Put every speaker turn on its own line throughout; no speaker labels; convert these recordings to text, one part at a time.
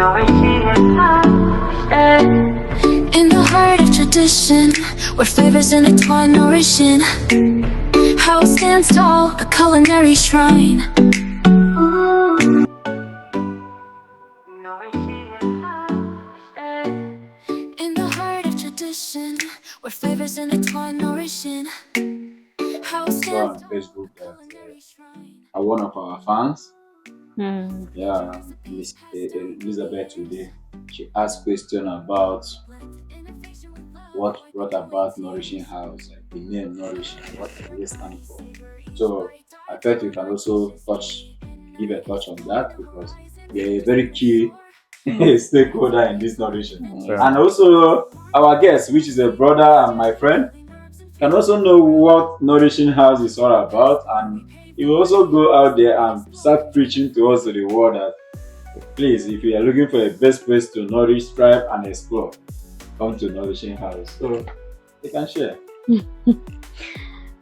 In the heart of tradition, where flavors intertwine, nourishing. House stands tall, a culinary shrine. In the heart of tradition, where flavors intertwine, nourishing. House
Saw on
stands tall,
Facebook
a
that
culinary shrine.
one of our fans,
Mm.
yeah, Miss Elizabeth today, she asked question about what brought about Nourishing House, like the name Nourishing, what does it stand for? So I thought you can also give a touch on that because they're a very key stakeholder in this nourishing.
Yeah.
And also our guest, which is a brother and my friend, can also know what Nourishing House is all about, and he will also go out there and start preaching to us to the world that please, if you are looking for a best place to nourish, thrive, and explore, come to Nourishing House. So you can share.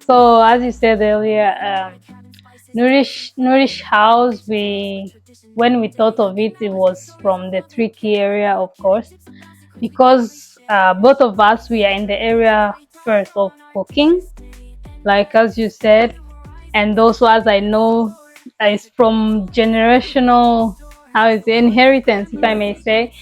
So as you said earlier, Nourish House. When we thought of it, it was from the Tricky area, of course, because both of us we are in the area first of cooking, like as you said, and also as I know, is from generational, how is it, inheritance, if I may say.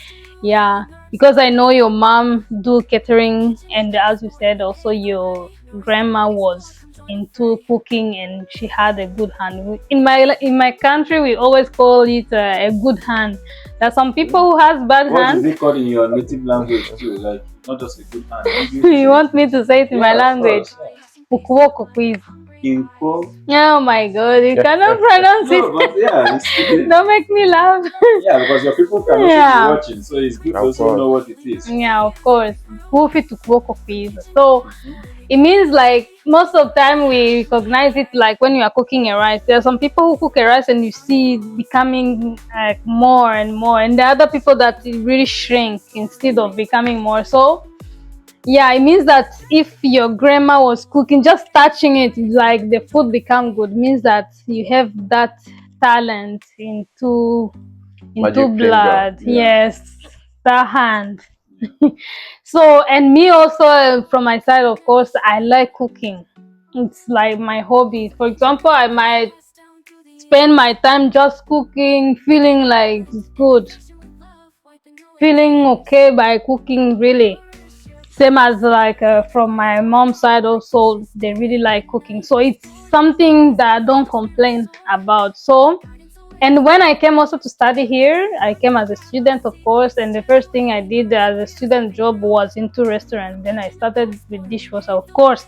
Yeah, because I know your mom do catering, and as you said, also your grandma was into cooking and she had a good hand. In my country we always call it a good hand. There's some people who has bad
What is
hand.
it called in your native language too? Like not just a good hand. Maybe to
You
say,
want me to say it in my
yeah, of
language?
course. Yeah.
Ukuwoko kwiza.
Inko.
Oh my god, you cannot pronounce
No, but
it.
yeah, it's
Don't make me laugh.
yeah, because your people can also be
Yeah.
watching, so it's good to
Of
also know
course.
what it is.
Yeah, of course. Kufi to kuboko kwiza. So it means like most of the time we recognize it like when you are cooking a rice. There are some people who cook a rice and you see it becoming like more and more, and there are other people that it really shrink instead of becoming more. So yeah, it means that if your grandma was cooking, just touching it, like the food become good, means that you have that talent into
Magic finger.
blood.
Yeah.
Yes, the hand.
Yeah.
So, and me also, from my side, of course, I like cooking. It's like my hobby. For example, I might spend my time just cooking, feeling like it's good, feeling okay by cooking, really. Same as like from my mom's side, also, they really like cooking. So it's something that I don't complain about. So, and when I came also to study here, I came as a student, of course, and the first thing I did as a student job was into restaurant. Then I started with dishwasher, of course.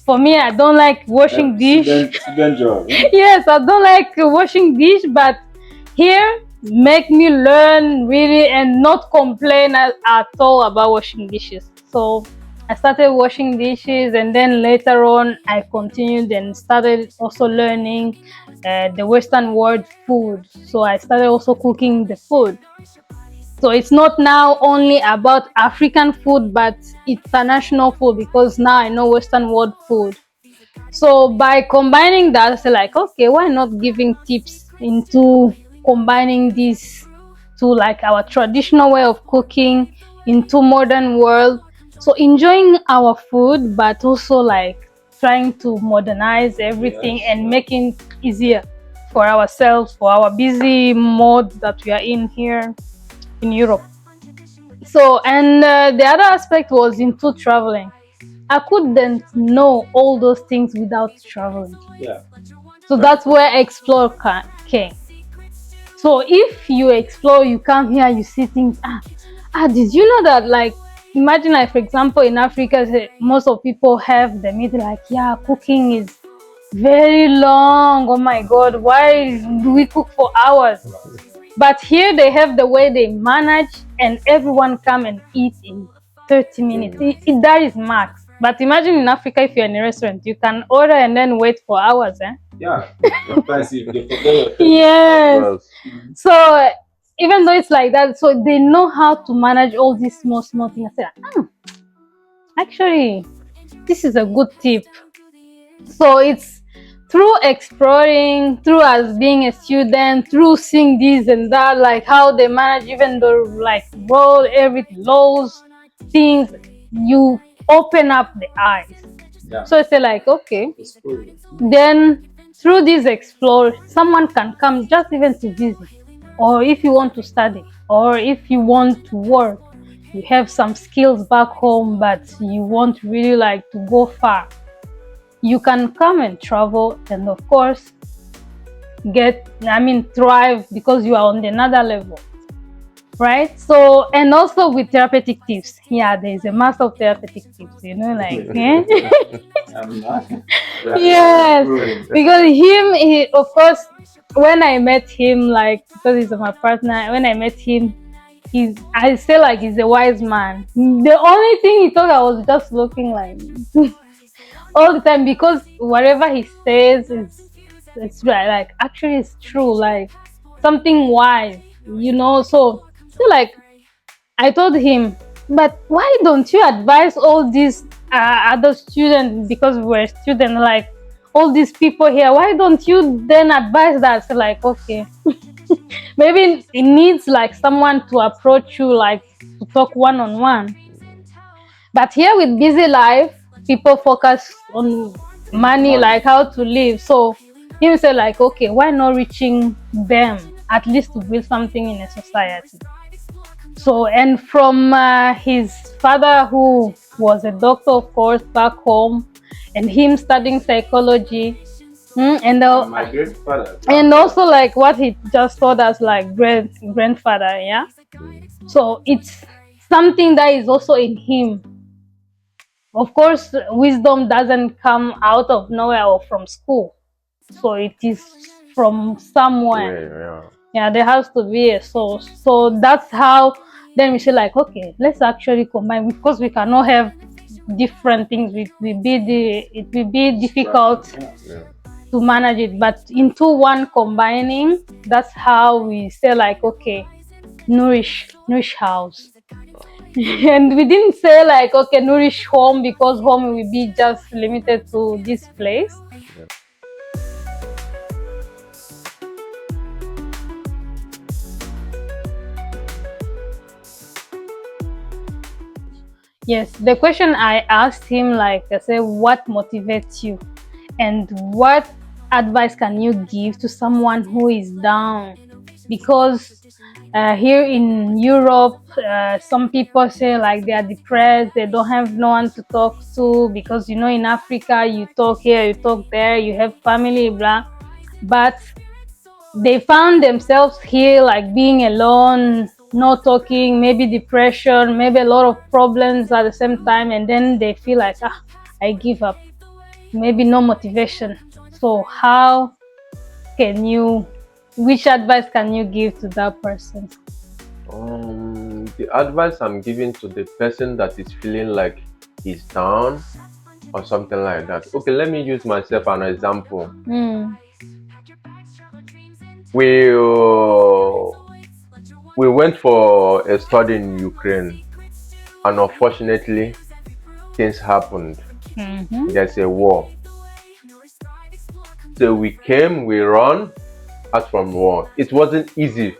For me, I don't like washing dish.
Student job. Yeah?
Yes, I don't like washing dish, but here make me learn really and not complain at all about washing dishes. So I started washing dishes, and then later on I continued and started also learning the Western world food. So I started also cooking the food. So it's not now only about African food, but international food, because now I know Western world food. So by combining that, I say like, okay, why not giving tips into combining this to like our traditional way of cooking into modern world. So enjoying our food, but also like trying to modernize everything
Yes.
and making it easier for ourselves, for our busy mode that we are in here in Europe. So, and the other aspect was into traveling. I couldn't know all those things without traveling.
Yeah.
So that's where explore came. So if you explore, you come here, you see things. Did you know that? Like, imagine, like for example, in Africa, most of people have the myth like, yeah, cooking is very long. Oh my God, why do we cook for hours? But here they have the way they manage, and everyone come and eat in 30 minutes. That is max. But imagine in Africa, if you're in a restaurant, you can order and then wait for hours.
Yeah. Sometimes if they forget your
Of
Yes.
course.
So even though it's like that, so they know how to manage all these small things. I said, actually, this is a good tip. So it's through exploring, through as being a student, through seeing this and that, like how they manage even the like road, everything, laws, things, you open up the eyes.
Yeah.
So it's like, okay,
Exposure.
then through this explore, someone can come just even to visit, or if you want to study, or if you want to work, you have some skills back home, but you want really like to go far, you can come and travel, and of course thrive, because you are on another level, right? So, and also with therapeutic tips, yeah, there's a mass of therapeutic tips, like
I'm not.
yes, because of course, when I met him, like, because he's my partner, when I met him, I say like he's a wise man. The only thing he thought, I was just looking like all the time, because whatever he says is, it's right, like actually it's true, like something wise, so like I told him, but why don't you advise all these other students, because we're students, like all these people here, why don't you then advise that? So like, okay, maybe it needs like someone to approach you, like to talk one-on-one. But here with busy life, people focus on money, like how to live. So he said like, okay, why not reaching them, at least to build something in a society? So, and from his father, who was a doctor, of course, back home, and him studying psychology,
My grandfather.
and also like what he just told us, like grandfather, yeah. So it's something that is also in him. Of course, wisdom doesn't come out of nowhere or from school, so it is from somewhere. Yeah, there has to be a source. So that's how then we say like, okay, let's actually combine, because we cannot have different things. It will be difficult to manage it, but into one combining, that's how we say like, okay, nourish house. And we didn't say like, okay, nourish home, because home will be just limited to this place. Yes, the question I asked him, like I said, what motivates you, and what advice can you give to someone who is down? Because here in Europe, some people say like they are depressed, they don't have no one to talk to, because in Africa, you talk here, you talk there, you have family, blah, but they found themselves here like being alone, not talking, maybe depression, maybe a lot of problems at the same time, and then they feel like, I give up, maybe no motivation. So how can you, which advice can you give to that person?
The advice I'm giving to the person that is feeling like he's down or something like that. Okay, let me use myself as an example. We went for a study in Ukraine, and unfortunately, things happened. There's a war. So we run out from war. It wasn't easy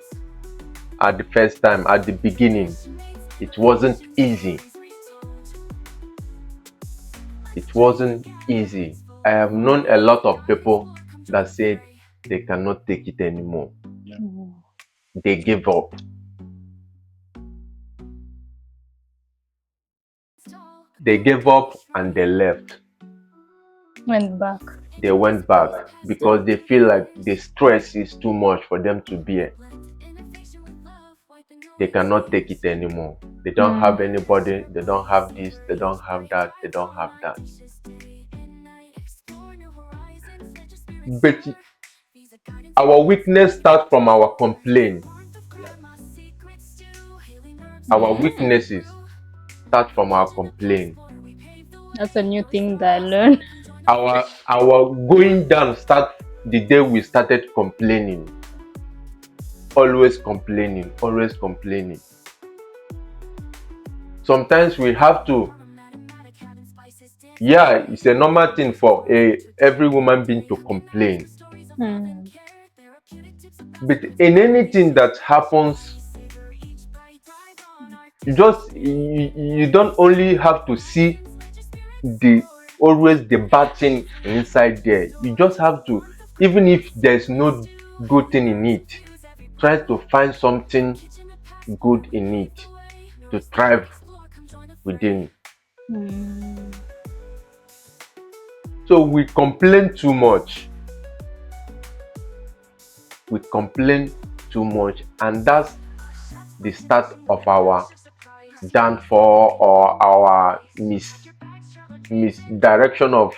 at the first time, at the beginning. It wasn't easy. It wasn't easy. I have known a lot of people that said they cannot take it anymore. They gave up. They gave up and they left. They went back because they feel like the stress is too much for them to bear. They cannot take it anymore. They don't have anybody, they don't have this, they don't have that, they don't have that. But our weakness starts from our complaint. Our weaknesses start from our complaint.
That's a new thing that I learned.
Our going down starts the day we started complaining. Always complaining, always complaining. Sometimes we have to Yeah, it's a normal thing for every woman being to complain.
Hmm.
But in anything that happens, you don't only have to see the always the bad thing inside there. You just have to, even if there's no good thing in it, try to find something good in it to thrive within.
Hmm.
So we complain too much. We complain too much, and that's the start of our downfall or our misdirection of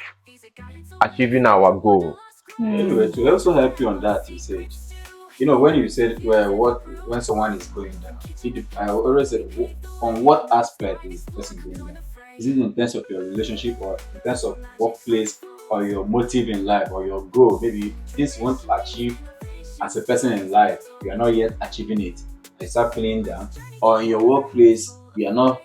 achieving our goal.
Anyway,
Hmm.
to also help you on that, you said, when you said, well, what when someone is going down, I always say, on what aspect is the person going down? Is it in terms of your relationship, or in terms of workplace, or your motive in life, or your goal? Maybe things you want to achieve as a person in life, you are not yet achieving it, you start feeling down, or in your workplace, you are not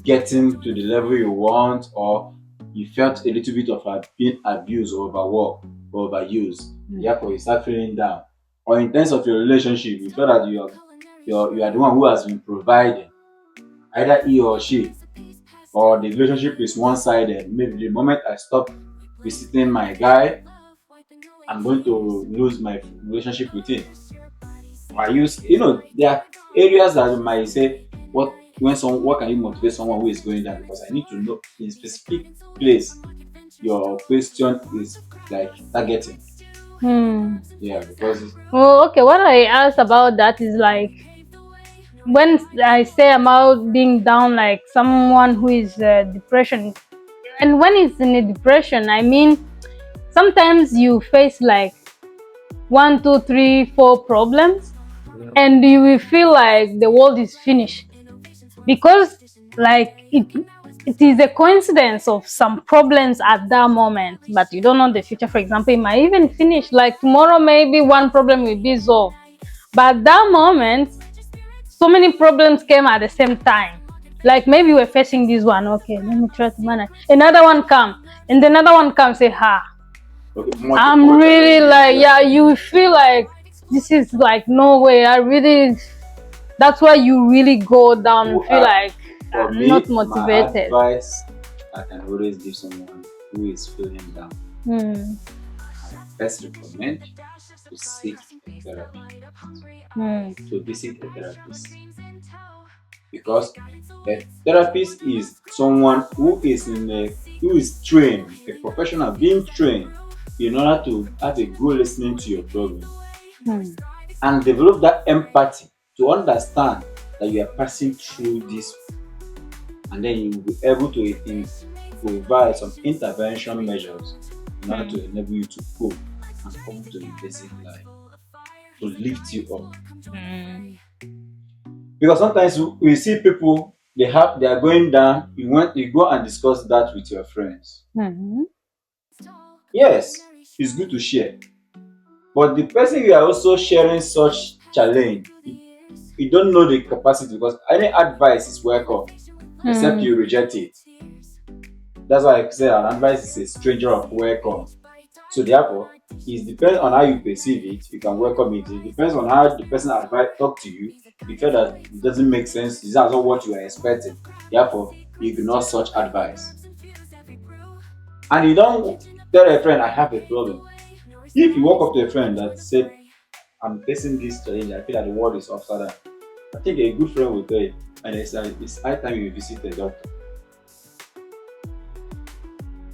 getting to the level you want, or you felt a little bit of being abused or overworked or overused, therefore you start feeling down. Or in terms of your relationship, you feel that you are the one who has been providing, either he or she, or the relationship is one-sided. Maybe the moment I stop visiting my guy, I'm going to lose my relationship with him. I use, there are areas that you might say, what can you motivate someone who is going down? Because I need to know in specific place your question is like targeting.
Hmm.
Yeah, because
Well, okay. What I asked about that is like when I say about being down, like someone who is depression, and when it's in a depression, I mean sometimes you face like one, two, three, four problems, and you will feel like the world is finished because like it is a coincidence of some problems at that moment, but you don't know the future. For example, it might even finish like tomorrow, maybe one problem will be solved, but at that moment so many problems came at the same time. Like maybe we're facing this one, okay, let me try to manage. Another one come, and another one comes. Say,
okay,
I'm
multiple
really
challenges.
like,
Yeah.
yeah, you feel like this is like no way. I really, that's why you really go down and
Who
feel
are
like
For
not
me, my
motivated.
advice I can always give someone who is feeling down,
Hmm.
I first recommend to seek a therapy,
Hmm.
to visit a therapist, because a therapist is someone who is trained, a professional being trained in order to have a good listening to your problem
Hmm.
and develop that empathy to understand that you are passing through this, and then you will be able to provide some intervention measures in order
Hmm.
to enable you to cope and come to the basic life, to lift you up.
Hmm.
Because sometimes we see people, they are going down, you go and discuss that with your friends.
Hmm.
Yes, it's good to share, but the person you are also sharing such challenge, you don't know the capacity, because any advice is welcome except
Hmm.
you reject it. That's why I say an advice is a stranger of welcome. So therefore, it depends on how you perceive it, you can welcome it. It depends on how the person advice talk to you. You feel that it doesn't make sense, this is not what you are expecting. Therefore, you ignore such advice. And you don't tell a friend, I have a problem. If you walk up to a friend that said, I'm facing this challenge, I feel that the world is upside down, I think a good friend will tell you, and it's high time you visit a doctor.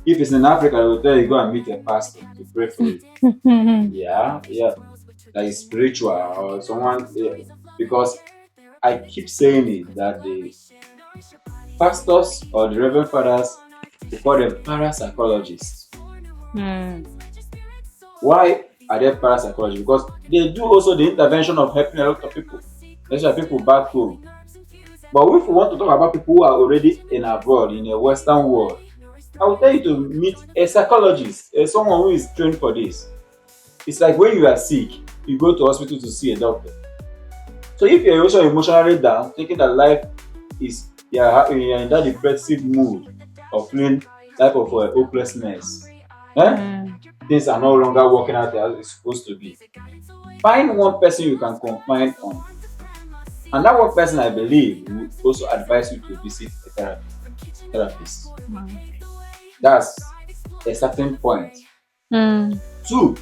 If it's in Africa, they will tell you go and meet a pastor to pray for you.
Hmm.
Yeah, yeah, that is spiritual or someone, yeah. Because I keep saying it that the pastors or the reverend fathers, we call them parapsychologists.
Hmm.
Why are they parapsychologists? Because they do also the intervention of helping a lot of people, especially people back home. But if we want to talk about people who are already in abroad in a Western world, I will tell you to meet a psychologist, someone who is trained for this. It's like when you are sick, you go to hospital to see a doctor. So if you're also emotionally down, thinking that life is, you're in that depressive mood of feeling type of hopelessness. Eh? Things are no longer working out as it's supposed to be. Find one person you can confide on. And that one person, I believe, will also advise you to visit a therapist. That's a certain point.
Mm.
Two,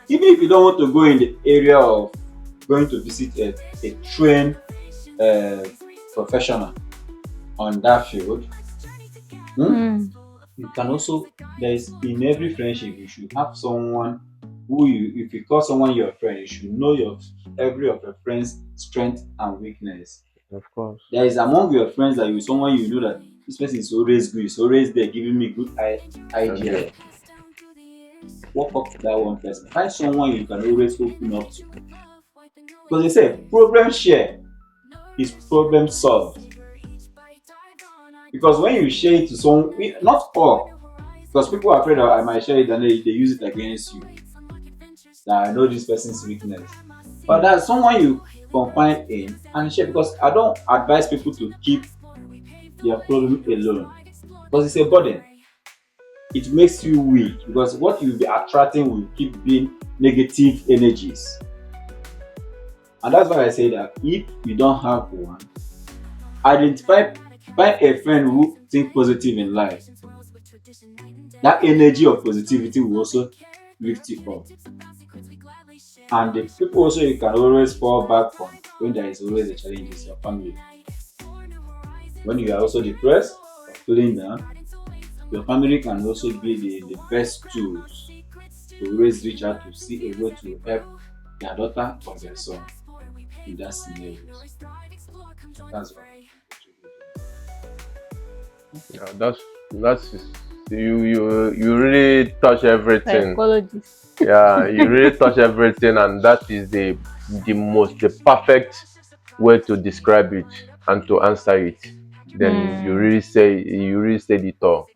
even if you don't want to go in the area of going to visit a trained uh, professional on that field, you can also, there's in every friendship, you should have someone who you, if you call someone your friend, you should know every of your friends' strength and weakness.
Of course.
There is among your friends that you someone you know that this person is always good, is always there giving me good idea.
Okay.
Walk up to that one person. Find someone you can always open up to. Because they say problem share is problem solved. Because when you share it to someone, not all, because people are afraid that I might share it and they use it against you. That I know this person's weakness. But that's someone you confide in and share, because I don't advise people to keep their problem alone. Because it's a burden. It makes you weak because what you'll be attracting will keep being negative energies. And that's why I say that if you don't have one, identify, find a friend who think positive in life. That energy of positivity will also lift you up. And the people also you can always fall back on when there is always a challenge is your family. When you are also depressed or feeling down, your family can also be the best tools to always reach out to see a way to help their daughter or their son in that scenario. That's what.
Yeah, that's you really touch everything.
Psychologist.
Yeah, you really touch everything, and that is the perfect way to describe it and to answer it. Then you really said it all.